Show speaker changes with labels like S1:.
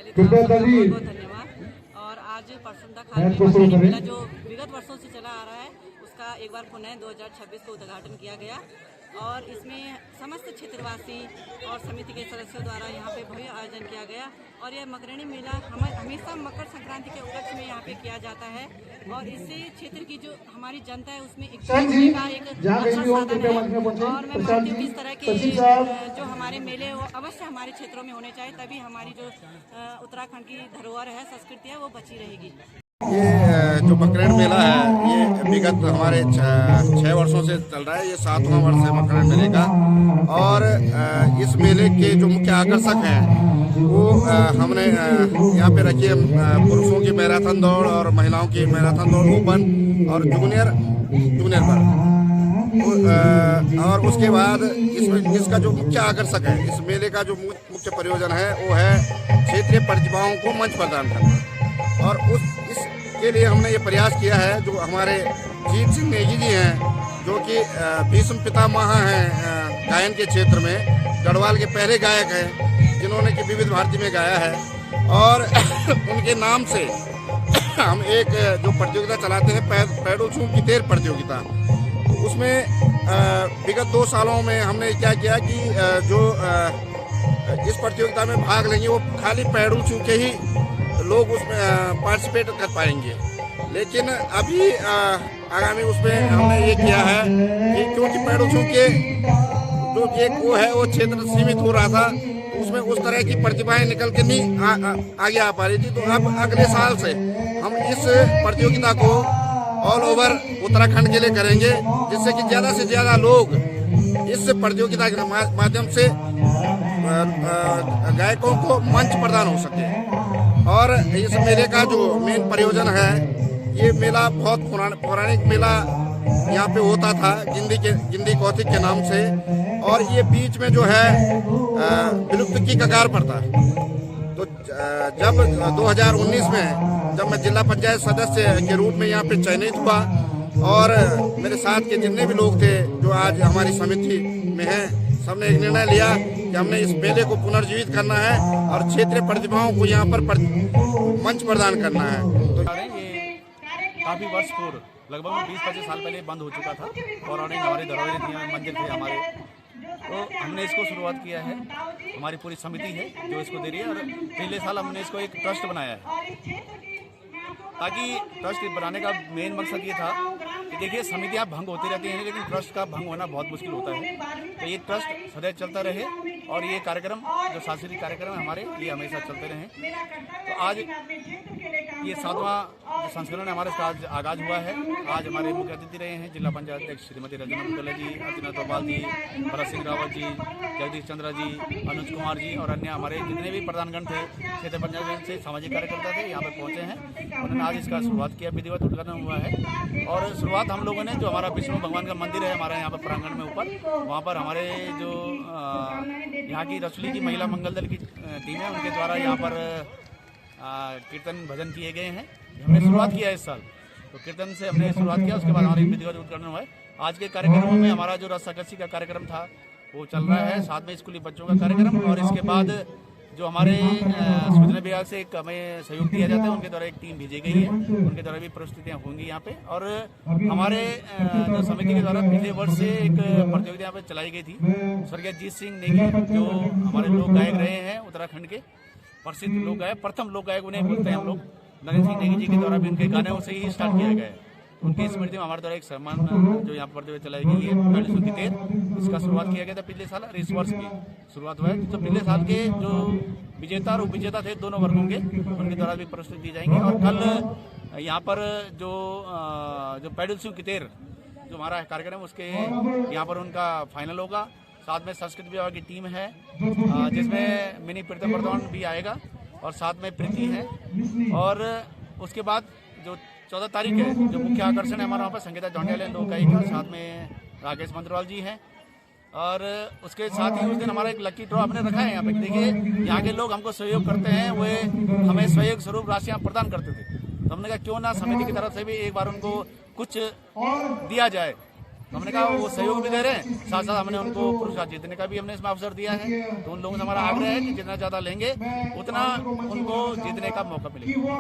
S1: पहले तो आपका बहुत बहुत धन्यवाद। और आज परसुंदा खाल में मकरणी मेला जो विगत वर्षों से चला आ रहा है उसका एक बार पुनः 2026 को उद्घाटन किया गया और इसमें समस्त क्षेत्रवासी और समिति के सदस्यों द्वारा यहाँ पे भव्य आयोजन किया गया। और यह मकरणी मेला हमेशा मकर संक्रांति के उपलक्ष्य में यहाँ पे किया जाता है और इससे क्षेत्र की जो हमारी जनता है उसमें एक अच्छा साधन है। और मैं मानती हूँ कि इस तरह के जो हमारे मेले वो अवश्य हमारे क्षेत्रों में होने चाहिए, तभी हमारी जो उत्तराखंड की धरोहर है, संस्कृति है, वो बची रहेगी।
S2: ये जो मकरणी मेला है ये विगत हमारे 6 वर्षों से चल रहा है। ये 7वां वर्ष है मकरणी मेले का। और इस मेले के जो मुख्य आकर्षक हैं वो हमने यहाँ पे रखी है पुरुषों की मैराथन दौड़ और महिलाओं की मैराथन दौड़ ओपन और जूनियर पर। और उसके बाद इसमें इसका जो मुख्य आकर्षक है, इस मेले का जो मुख्य प्रयोजन है वो है क्षेत्रीय प्रतिभाओं को मंच प्रदान करना। और इसके लिए हमने ये प्रयास किया है, जो हमारे जीत सिंह नेगी जी हैं जो कि भीष्म पितामह हैं गायन के क्षेत्र में, गढ़वाल के पहले गायक हैं जिन्होंने कि विविध भारती में गाया है। और उनके नाम से हम एक जो प्रतियोगिता चलाते हैं पैडल शूट की तैर प्रतियोगिता, उसमें विगत 2 सालों में हमने क्या किया कि जो इस प्रतियोगिता में भाग लेंगे वो खाली पैडल शूट के ही लोग उसमें पार्टिसिपेट कर पाएंगे। लेकिन अभी आगामी उसमें हमने ये किया है कि क्योंकि पैडल शूट के जो एक वो है वो क्षेत्र सीमित हो रहा था, उसमें उस तरह की प्रतिभाएं निकल के नहीं आगे आ पा रही थी। तो अब अगले साल से हम इस प्रतियोगिता को ऑल ओवर उत्तराखंड के लिए करेंगे, जिससे कि ज़्यादा से ज़्यादा लोग इस प्रतियोगिता के माध्यम से गायकों को मंच प्रदान हो सके। और इस मेले का जो मेन प्रयोजन है, ये मेला बहुत पौराणिक मेला यहाँ पे होता था गिंदी कौथिक के नाम से, और ये बीच में जो है विलुप्त की कगार पर था। तो जब 2019 में जब मैं जिला पंचायत सदस्य के रूप में यहाँ पे चयनित हुआ और मेरे साथ के जितने भी लोग थे जो आज हमारी समिति में हैं, सबने एक निर्णय लिया कि हमने इस मेले को पुनर्जीवित करना है और क्षेत्रीय प्रतिभाओं को यहाँ पर मंच प्रदान करना है। तो
S3: काफ़ी वर्ष पूर्व लगभग 20-25 साल पहले बंद हो चुका था। पौराणिक हमारे धरोहर मंदिर थे हमारे, तो हमने इसको शुरुआत किया है। हमारी पूरी समिति है जो इसको दे रही है। और पिछले साल हमने इसको एक ट्रस्ट बनाया है, ताकि ट्रस्ट बनाने का मेन मकसद ये था कि देखिए समितियाँ भंग होती रहती हैं लेकिन ट्रस्ट का भंग होना बहुत मुश्किल होता है। तो ये ट्रस्ट सदैव चलता रहे और ये कार्यक्रम जो सांस्कृतिक कार्यक्रम है हमारे ये हमेशा चलते रहें। तो आज ये 7वां संस्करण हमारे इसका आज आगाज हुआ है। आज हमारे मुख्य अतिथि रहे हैं जिला पंचायत अध्यक्ष श्रीमती रजना मुगला जी, अर्चना तोपाल जी, भरत सिंह रावत जी, जगदीश चंद्रा जी, अनुज कुमार जी और अन्य हमारे जितने भी प्रधानगण थे, क्षेत्र पंचायत से सामाजिक कार्यकर्ता थे, यहाँ पर पहुँचे हैं। उन्होंने आज इसका शुरुआत किया, विधिवत उद्घाटन हुआ है। और शुरुआत हम लोगों ने जो हमारा विष्णु भगवान का मंदिर है हमारे यहाँ पर प्रांगण में ऊपर, वहाँ पर हमारे जो यहाँ की रसोली की महिला मंगल दल की टीम है उनके द्वारा यहाँ पर कीर्तन भजन किए गए हैं। हमने शुरुआत किया इस साल, तो कीर्तन से हमने शुरुआत किया। उसके बाद हमारी विधिवत उद्घाटन हुआ है। आज के कार्यक्रमों में हमारा जो रस्साकसी का कार्यक्रम था वो चल रहा है, साथ में स्कूली बच्चों का कार्यक्रम। और इसके बाद जो हमारे सूचना विभाग से एक हमें सहयोग दिया जाता है, उनके द्वारा एक टीम भेजी गई है, उनके द्वारा भी प्रस्तुतियाँ होंगी यहाँ पे। और हमारे जो समिति के द्वारा पिछले वर्ष से एक प्रतियोगिता यहाँ पे चलाई गई थी। स्वर्गीय जीत सिंह नेगी जो हमारे लोक गायक रहे हैं उत्तराखंड के प्रसिद्ध लोक गायक, प्रथम लोक गायक उन्हें बोलते हैं हम लोग, नरेंद्र सिंह नेगी जी के द्वारा भी उनके गाने से ही स्टार्ट किया गया है। उनकी स्मृति में हमारे द्वारा एक सम्मान जो यहाँ पर चलाई गई है पैडल शूट की तैर, इसका शुरुआत किया गया था पिछले साल और इस वर्ष की शुरुआत हुआ है। तो पिछले साल के जो विजेता और उपविजेता थे दोनों वर्गों के, उनके द्वारा भी प्रस्तुति दी जाएंगी। और कल यहाँ पर जो पैडल शूट की तैर जो हमारा कार्यक्रम उसके यहाँ पर उनका फाइनल होगा। साथ में संस्कृत विभाग की टीम है जिसमें मिनी प्रीतम वर्धमान भी आएगा और साथ में प्रीति है। और उसके बाद जो 14 तारीख है जो मुख्य आकर्षण है हमारा वहाँ पर संगीता जौंडियाल लोक गायिका, साथ में राकेश मंत्रवाल जी हैं। और उसके साथ ही उस दिन हमारा एक लकी ड्रॉ हमने रखा है यहाँ पे। देखिए यहाँ के लोग हमको सहयोग करते हैं, वे हमें सहयोग स्वरूप राशियाँ प्रदान करते थे। तो हमने कहा क्यों ना समिति की तरफ से भी एक बार उनको कुछ दिया जाए। तो हमने कहा वो सहयोग भी दे रहे हैं, साथ साथ हमने उनको पुरस्कार जीतने का भी हमने इसमें अवसर दिया है। तो उन लोगों से हमारा आग्रह है कि जितना ज़्यादा लेंगे उतना उनको जीतने का मौका मिलेगा।